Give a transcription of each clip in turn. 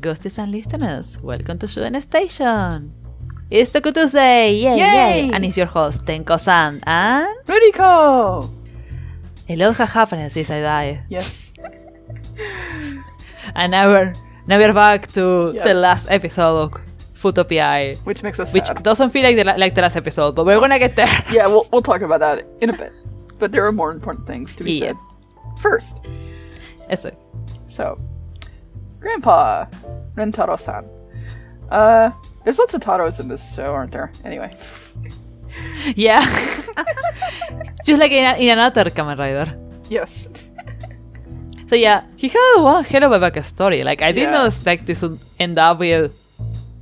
Ghosties and listeners, welcome to Shuuden Station. It's Toku Tuesday, yay! And it's your host, Denko-san and... Ruriko! A lot has happened since I died. Yes. And now we're back to the last episode of Fuuto PI. Which makes us Which sad. doesn't feel like the last episode, but we're gonna get there. Yeah, we'll talk about that in a bit. But there are more important things to be said. First. So, Grandpa, Rentaro-san. There's lots of Taros in this show, aren't there? Anyway. Yeah. Just like in another Kamen Rider. Yes. So yeah, he had one hell of a backstory. Like, I did not expect this to end up with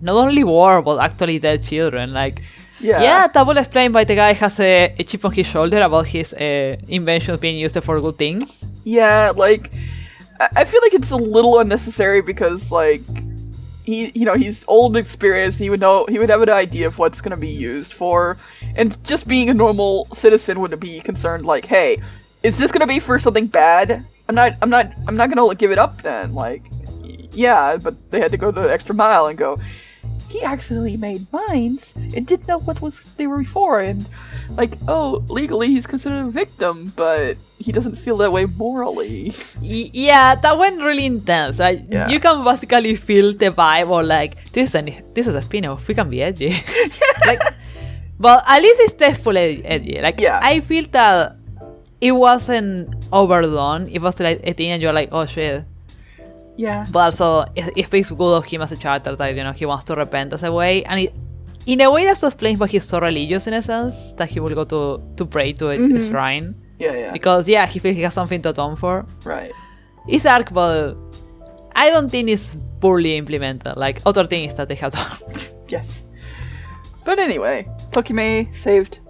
not only war, but actually dead children. Like, yeah, that will explain why the guy has a chip on his shoulder about his inventions being used for good things. Yeah, like, I feel like it's a little unnecessary because, like, he's old and experienced. He would have an idea of what's gonna be used for, and just being a normal citizen would be concerned, like, hey, is this gonna be for something bad? I'm not gonna give it up then. Like, yeah, but they had to go the extra mile and go, he accidentally made mines and didn't know what they were for, and like, oh, legally he's considered a victim, but he doesn't feel that way morally. Yeah, that went really intense. Like, you can basically feel the vibe, or like, this is a spin-off, we can be edgy. Like, but at least it's tastefully edgy. Like, I feel that it wasn't overdone. It was like a thing and you're like, oh shit. Yeah. But also, it speaks good of him as a character that, he wants to repent as a way. And in a way that explains why he's so religious in a sense, that he will go to pray to a shrine. Yeah. Because, he feels he has something to atone for. Right. It's dark, but I don't think it's poorly implemented. Like, other things that they have done. Yes. But anyway, Tokime saved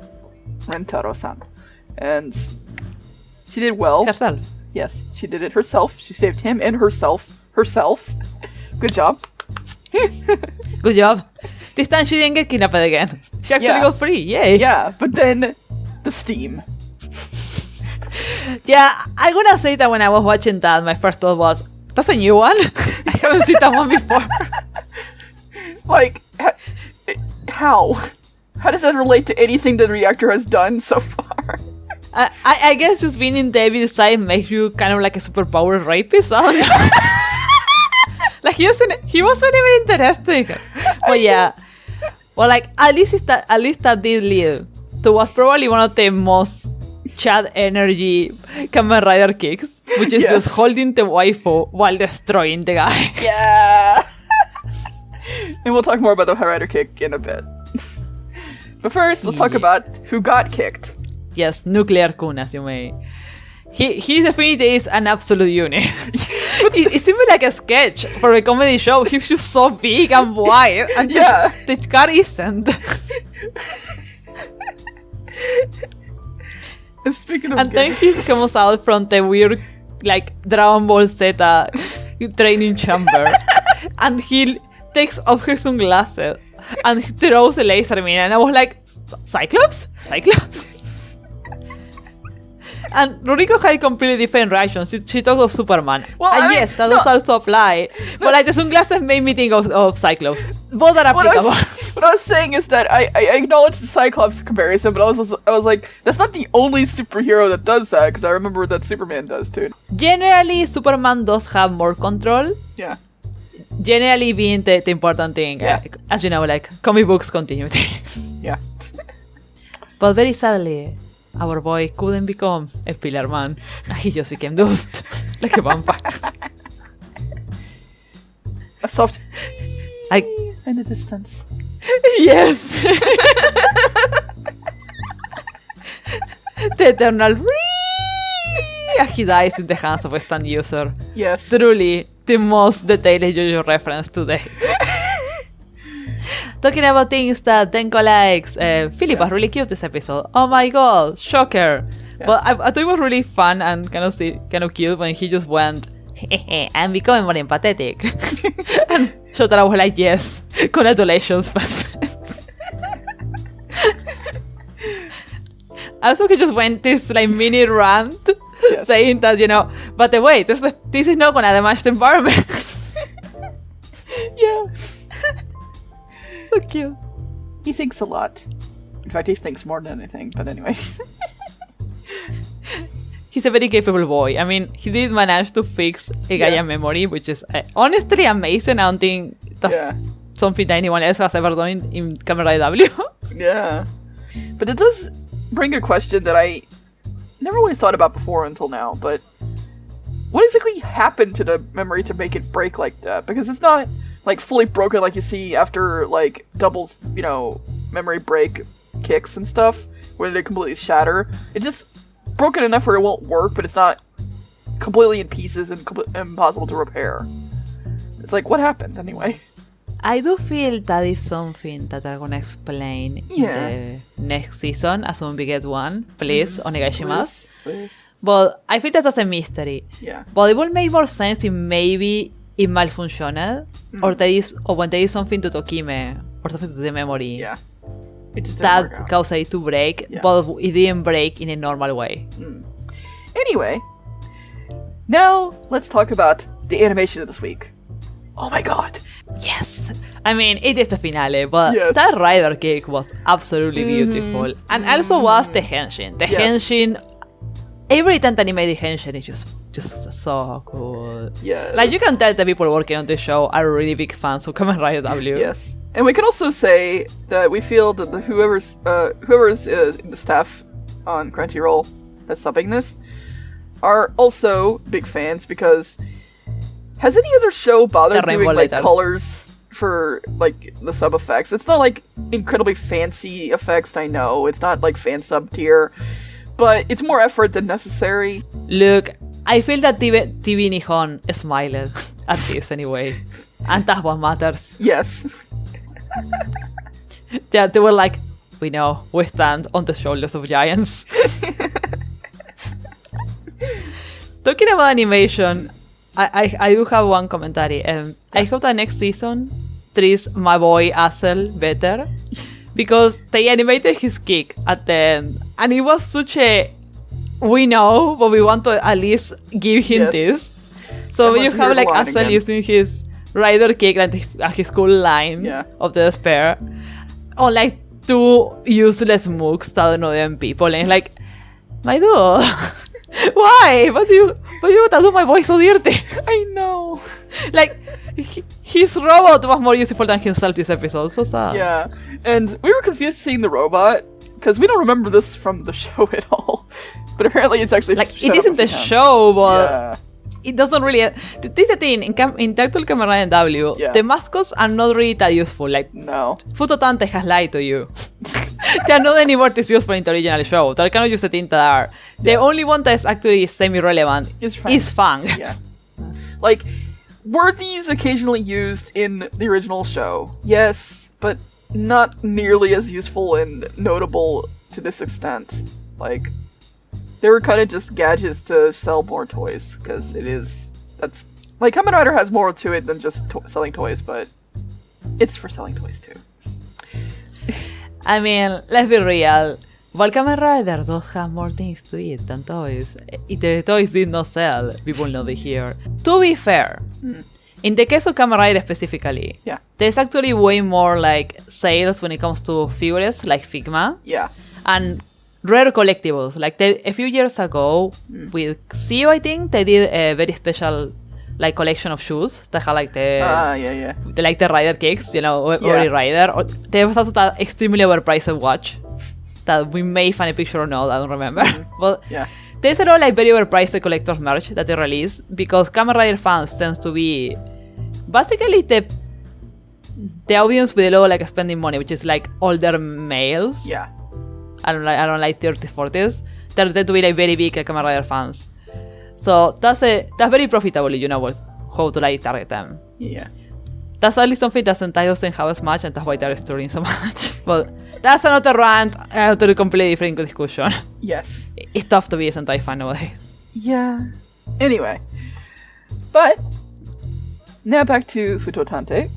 Rentaro-san. And she did well. Herself. Yes, she did it herself. She saved him and herself. Good job. Good job. This time she didn't get kidnapped again. She actually got free. Yay. Yeah, but then the steam. Yeah, I'm gonna say that when I was watching that, my first thought was, that's a new one? I haven't seen that one before. Like, how? How does that relate to anything the reactor has done so far? I guess just being in David's side makes you kind of like a superpowered rapist. I don't know. Like, he wasn't even interested. But yeah. Well, like, at least that did lead to what's probably one of the most Chad energy Kamen Rider kicks, which is just holding the waifu while destroying the guy. Yeah. And we'll talk more about the Rider kick in a bit. But first, let's talk about who got kicked. Yes, Nuclear Kun, as you may. He definitely is an absolute unit. It seemed like a sketch for a comedy show. He's just so big and wide, and the car isn't. Speaking of, and then he comes out from the weird, like, Dragon Ball Z training chamber, and he takes off her sunglasses and he throws a laser beam, and I was like, Cyclops? And Ruriko had completely different reactions. She talked of Superman. Well, and yes, that does also apply. But like, the sunglasses made me think of Cyclops. Both are applicable. What I was saying is that I acknowledge the Cyclops comparison, but I was like, that's not the only superhero that does that, because I remember that Superman does too. Generally, Superman does have more control. Yeah. Generally being the important thing. As you know, like, comic books continuity. Yeah. But very sadly, our boy couldn't become a pillar man. He just became dust, like a vampire. A soft in the distance. Yes. The eternal he dies in the hands of a stand user. Yes. Truly the most detailed JoJo reference to date. Talking about things that Denko likes, Philip was really cute this episode. Oh my god, shocker. Yeah. But I thought it was really fun and kind of cute when he just went, I'm becoming more empathetic. And Shotaro was like, yes, congratulations, best friends. Also, he just went this like mini rant saying that, but wait, this is not gonna damage the environment. so cute. He thinks a lot. In fact, he thinks more than anything, but anyway. He's a very capable boy. I mean, he did manage to fix a Gaia memory, which is honestly amazing. I don't think that's something that anyone else has ever done in Kamen Rider W. Yeah. But it does bring a question that I never really thought about before until now, but what exactly happened to the memory to make it break like that? Because it's not, like, fully broken like you see after, like, doubles, you know, memory break kicks and stuff, where they completely shatter. It just broken enough where it won't work, but it's not completely in pieces and impossible to repair. It's like, what happened anyway? I do feel that is something that I'm gonna explain in the next season, as soon as we get one. Please, onegaishimasu. Please. But I feel that's a mystery. Yeah. But it would make more sense if maybe it malfunctioned, or when there is something to Tokime, or something to the memory. Yeah. It just didn't that work out. caused it to break, but it didn't break in a normal way. Anyway, now let's talk about the animation of this week. Oh my god! Yes! I mean, it is the finale, but that rider kick was absolutely beautiful. And also was the henshin. The henshin, every time that anime the henshin is just so cool. Yeah. Like, you can tell the people working on the show are really big fans of Kamen Rider W. Yes. And we can also say that we feel that whoever's in the staff on Crunchyroll that's subbing this are also big fans, because has any other show bothered doing like colors for like the sub effects? It's not like incredibly fancy effects, I know. It's not like fan sub tier, but it's more effort than necessary. Look, I feel that TV Nihon smiled at this anyway. And that's what matters. Yes. They were like, we know, we stand on the shoulders of giants. Talking about animation, I do have one commentary. I hope that next season treats my boy Accel better, because they animated his kick at the end, and it was such a, we know, but we want to at least give him this. So you have like Accel using his rider kick and his cool line of the despair on like two useless mooks that don't know them people, and it's like, my dude, why? But you do my voice so dirty. I know. Like, his robot was more useful than himself this episode. So sad. Yeah, and we were confused seeing the robot, because we don't remember this from the show at all. But apparently it's actually like, it isn't the show, but it doesn't really. This is the thing, in Tactile Kamen Rider W, the mascots are not really that useful. Like, no. Fuuto Tantei has lied to you. They are not anymore this useful in the original show. They cannot use the thing that are. The only one that is actually semi-relevant is Fang. Yeah. Like, were these occasionally used in the original show? Yes, but not nearly as useful and notable to this extent. Like, they were kind of just gadgets to sell more toys, because that's like, Kamen Rider has more to it than just selling toys, but it's for selling toys too. I mean, let's be real. While Kamen Rider does have more things to it than toys, if the toys did not sell, people know they here. To be fair, in the case of Kamen Rider specifically, there's actually way more like sales when it comes to figures like Figma. Yeah. And rare collectibles. Like a few years ago, with CEO, I think, they did a very special like collection of shoes that had like the rider kicks, you know, every rider. Or there was also that extremely overpriced watch that we may find a picture or not, I don't remember. But there's a lot of like very overpriced collector's merch that they release, because Kamen Rider fans tends to be basically the audience with a lot of like spending money, which is like older males. Yeah. I don't like 30s, 40s. They tend to be like very big Kamen Rider fans. So that's very profitable, you know, how to like target them. Yeah. That's at least something that Sentai doesn't have as much, and that's why they're struggling so much. But that's another rant, another completely different discussion. Yes. It's tough to be a Sentai fan nowadays. Yeah. Anyway. But, now back to Fuuto Tantei.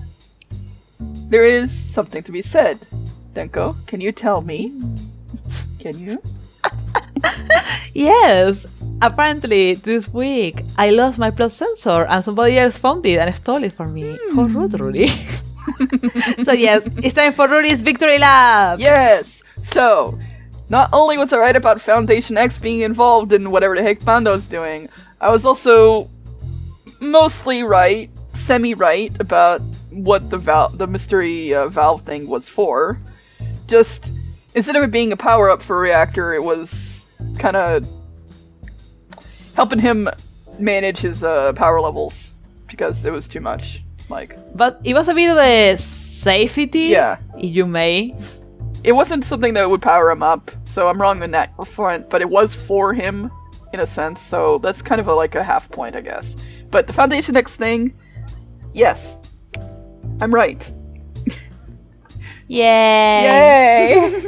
There is something to be said. Denko, can you tell me? Can you? Yes! Apparently, this week, I lost my plot sensor and somebody else found it and stole it from me. How rude, Rudy. So yes, it's time for Ruri's Victory Lap! Yes! So, not only was I right about Foundation X being involved in whatever the heck Bando's doing, I was also mostly right, semi-right, about what the mystery valve thing was for. Just, instead of it being a power-up for a reactor, it was kind of helping him manage his power levels, because it was too much. But it was a bit of a safety, if you may. It wasn't something that would power him up, so I'm wrong on that front, but it was for him, in a sense, so that's kind of like a half point, I guess. But the Foundation X thing, yes, I'm right. Yay! Yay!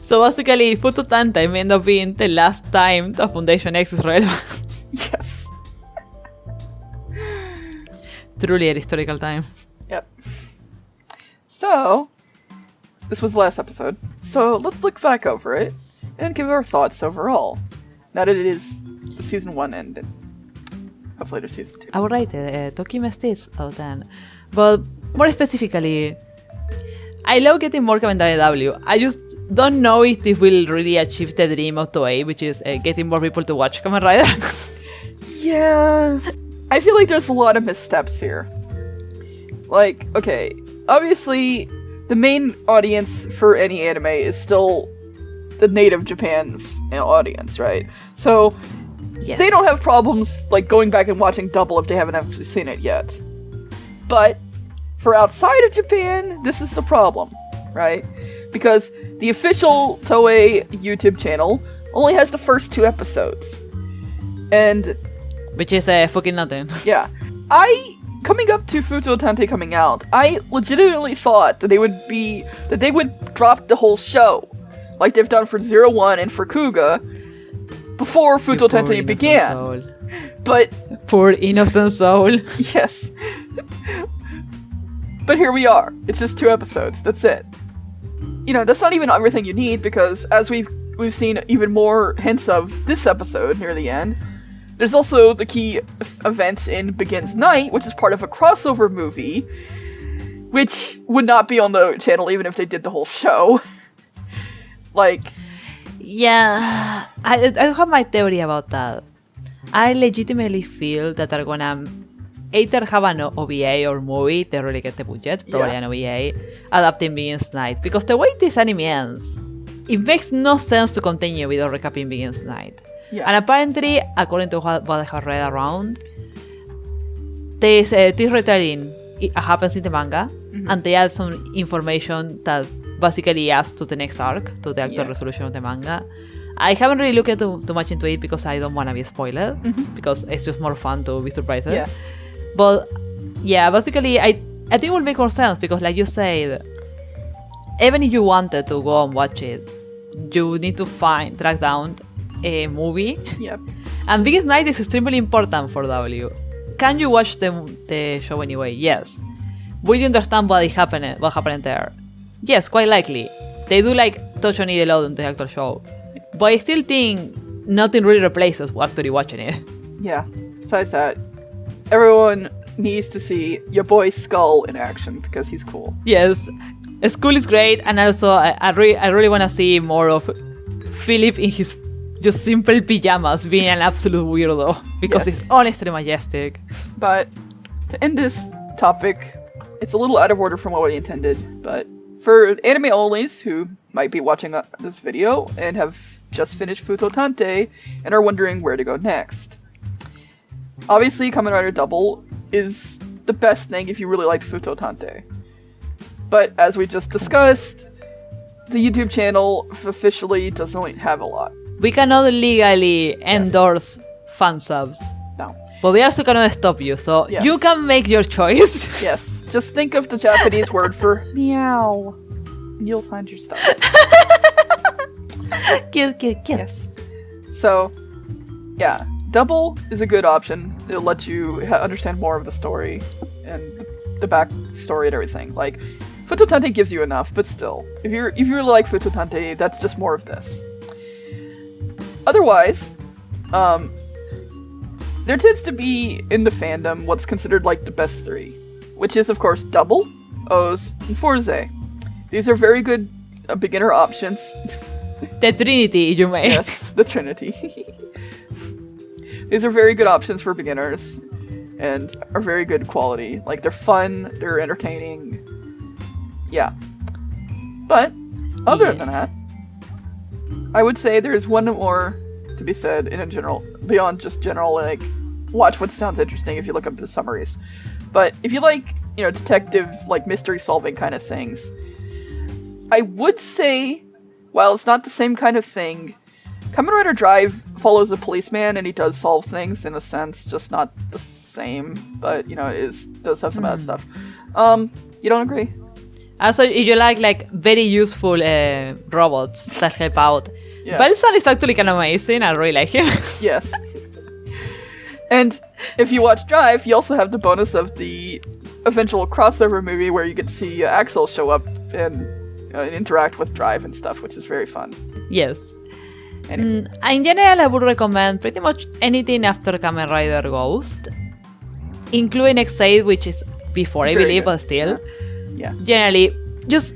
So basically, Fuuto Tantei may end up being the last time the Foundation X is relevant. Yes. Truly a historical time. Yep. So, this was the last episode. So let's look back over it and give our thoughts overall. Now that it is season 1 ended. Hopefully there's season 2. I would rate it Tokime states out of 10. But more specifically, I love getting more Kamen Rider W. I just don't know if this will really achieve the dream of Toei, which is getting more people to watch Kamen Rider. Yeah. I feel like there's a lot of missteps here. Like, okay, obviously, the main audience for any anime is still the native Japan audience, right? So, Yes. they don't have problems, like, going back and watching Double if they haven't actually seen it yet. But, for outside of Japan, this is the problem, right? Because the official Toei YouTube channel only has the first 2 episodes. And Which is fucking nothing. yeah. Coming up to Fuuto Tantei coming out, I legitimately thought that they would drop the whole show. Like they've done for 01 and for Kuga before Fuuto Tantei began. Soul. But, Poor innocent soul. yes. But here we are. It's just 2 episodes. That's it. You know, that's not even everything you need, because as we've seen even more hints of this episode near the end, there's also the key events in Begins Night, which is part of a crossover movie, which would not be on the channel even if they did the whole show. Like, Yeah, I have my theory about that. I legitimately feel that they're gonna either have an OVA or movie to really get the budget, probably an OVA, adapting Begins Night. Because the way this anime ends, it makes no sense to continue without recapping Begins Night. yeah. And apparently, according to what I have read around, this retelling happens in the manga, and they add some information that basically adds to the next arc, to the actual resolution of the manga. I haven't really looked too much into it because I don't want to be spoiled, because it's just more fun to be surprised. Yeah. But yeah, basically, I think it will make more sense because, like you said, even if you wanted to go and watch it, you need to track down a movie. Yep. And Biggest Night is extremely important for W. Can you watch the show anyway? Yes. Will you understand what happened there? Yes, quite likely. They do like touch on it a lot in the actual show. But I still think nothing really replaces actually watching it. Yeah. Besides that, everyone needs to see your boy Skull in action because he's cool. Yes, school is great, and also I really want to see more of Philip in his just simple pajamas being an absolute weirdo because Yes. it's honestly majestic. But to end this topic, it's a little out of order from what we intended, but for anime onlys who might be watching this video and have just finished Fuuto Tantei and are wondering where to go next. Obviously, Kamen Rider Double is the best thing if you really liked Fuuto Tantei. But as we just discussed, the YouTube channel officially doesn't have a lot. We cannot legally endorse fan subs, No. but we also cannot stop you, so Yes. you can make your choice. Yes, just think of the Japanese word for meow, and you'll find your stuff. Cute. Yes. So, yeah, Double is a good option. It'll let you understand more of the story and the backstory and everything. Like, Fuuto Tantei gives you enough, but still, if you really like Fuuto Tantei, that's just more of this. Otherwise, there tends to be in the fandom what's considered like the best three, which is of course Double, O's, and Forze. These are very good beginner options. The Trinity, you may. Yes, the Trinity. These are very good options for beginners, and are very good quality. Like, they're fun, they're entertaining. Yeah. But, other than that, I would say there's one more to be said in a general, beyond just general, like, watch what sounds interesting if you look up the summaries. But if you like, you know, detective, like, mystery solving kind of things, I would say, while it's not the same kind of thing, Kamen Rider Drive follows a policeman and he does solve things in a sense, just not the same, but, you know, does have some of that stuff. You don't agree? Also, if you like very useful robots that help out. Yeah. Belson is actually kind of amazing. I really like him. Yes. And if you watch Drive, you also have the bonus of the eventual crossover movie where you get to see Accel show up and interact with Drive and stuff, which is very fun. Yes. Anyway. In general, I would recommend pretty much anything after Kamen Rider Ghost, including X8, which is before, I believe, but still. Yeah. Generally, just...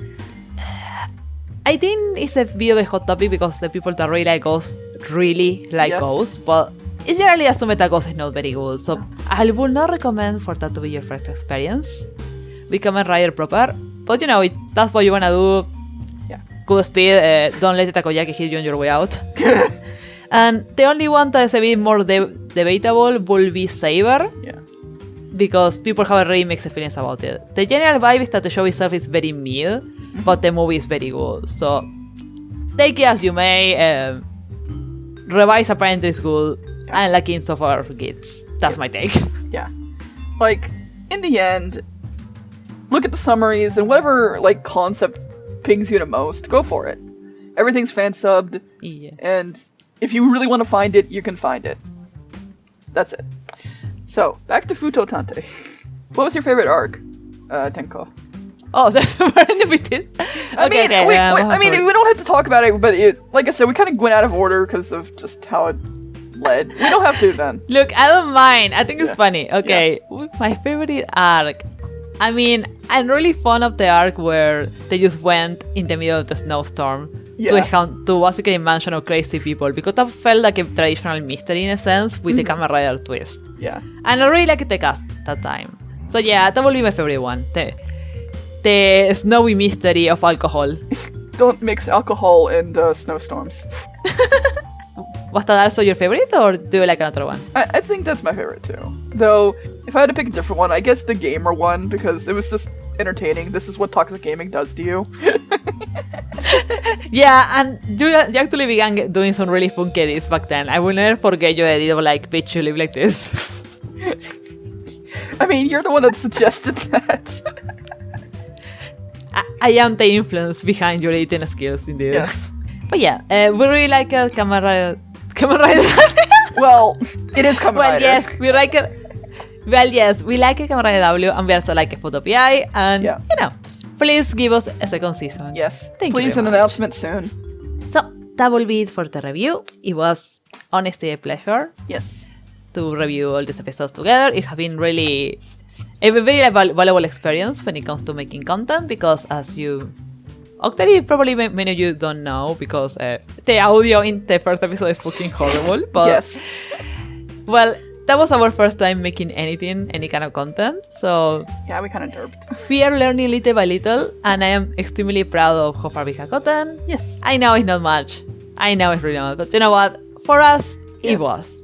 I think it's a bit of a hot topic because the people that really like Ghost really like Ghost, but it's generally assumed that Ghost is not very good, so I would not recommend for that to be your first experience with Kamen Rider proper, but you know, that's what you wanna do. Good speed, don't let the takoyaki hit you on your way out. And the only one that is a bit more debatable will be Saber. Yeah. Because people have a really mixed feelings about it. The general vibe is that the show itself is very mid, but the movie is very good. So, take it as you may. Revise apparently is good, and lacking so far gets. That's my take. Yeah. Like, in the end, look at the summaries, and whatever, like, concept pings you the most, go for it. Everything's fan-subbed, and if you really want to find it, you can find it. That's it. So, back to Fuuto Tantei. What was your favorite arc, Tenko? Oh, that's very limited. I mean, we don't have to talk about it, but like I said, we kind of went out of order because of just how it led. We don't have to then. Look, I don't mind. I think it's funny. Okay, my favorite arc. I mean, I'm really fond of the arc where they just went in the middle of the snowstorm to basically a mansion of crazy people, because that felt like a traditional mystery in a sense with the Kamen Rider twist. Yeah. And I really liked the cast that time. So yeah, that will be my favorite one. The snowy mystery of alcohol. Don't mix alcohol and snowstorms. Was that also your favorite, or do you like another one? I think that's my favorite too. Though, if I had to pick a different one, I guess the gamer one, because it was just entertaining. This is what toxic gaming does to you. Yeah, and you actually began doing some really funky edits back then. I will never forget your edit of like, bitch, you live like this. I mean, you're the one that suggested that. I am the influence behind your editing skills, indeed. Yeah. But yeah, we really like Kamen Rider. Well, it is Kamen Rider. Well, yes, we like it. Well, yes, we like Kamen Rider W, and we also like Fuuto PI, and you know, please give us a second season. Yes, Thank please, you an announcement soon. So that will be it for the review. It was honestly a pleasure. Yes. To review all these episodes together. It has been really a very valuable experience when it comes to making content, because as you actually probably many of you don't know, because the audio in the first episode is fucking horrible, but yes. Well, that was our first time making any kind of content, so yeah, we kind of derped. We are learning little by little, and I am extremely proud of how far we have gotten. Yes. I know it's not much. I know it's really not, but you know what? For us, it was.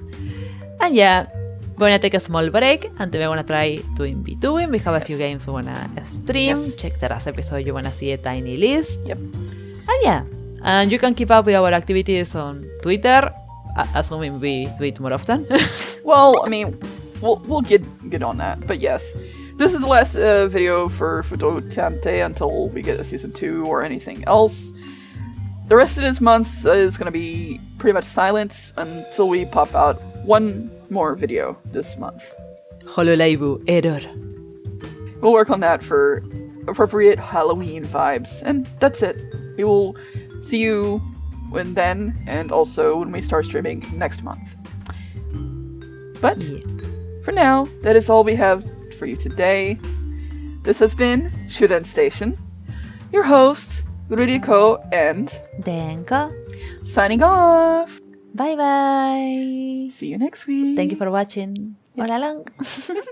And yeah, we're gonna take a small break, and then we're gonna try to in between. We have a few games we wanna stream. Check the last episode, you wanna see a tiny list. Yep. And yeah, and you can keep up with our activities on Twitter, assuming we tweet more often. Well, I mean, we'll get on that, but yes, this is the last video for Fuuto Tantei until we get a season 2 or anything else. The rest of this month is gonna be pretty much silence until we pop out one more video this month. Hololaibu error. We'll work on that for appropriate Halloween vibes, and that's it. We will see you then, and also when we start streaming next month. But Yeah. for now, that is all we have for you today. This has been Shuuden Station. Your host, Ruriko, and Denko. signing off. Bye bye. See you next week. Thank you for watching. Wala lang.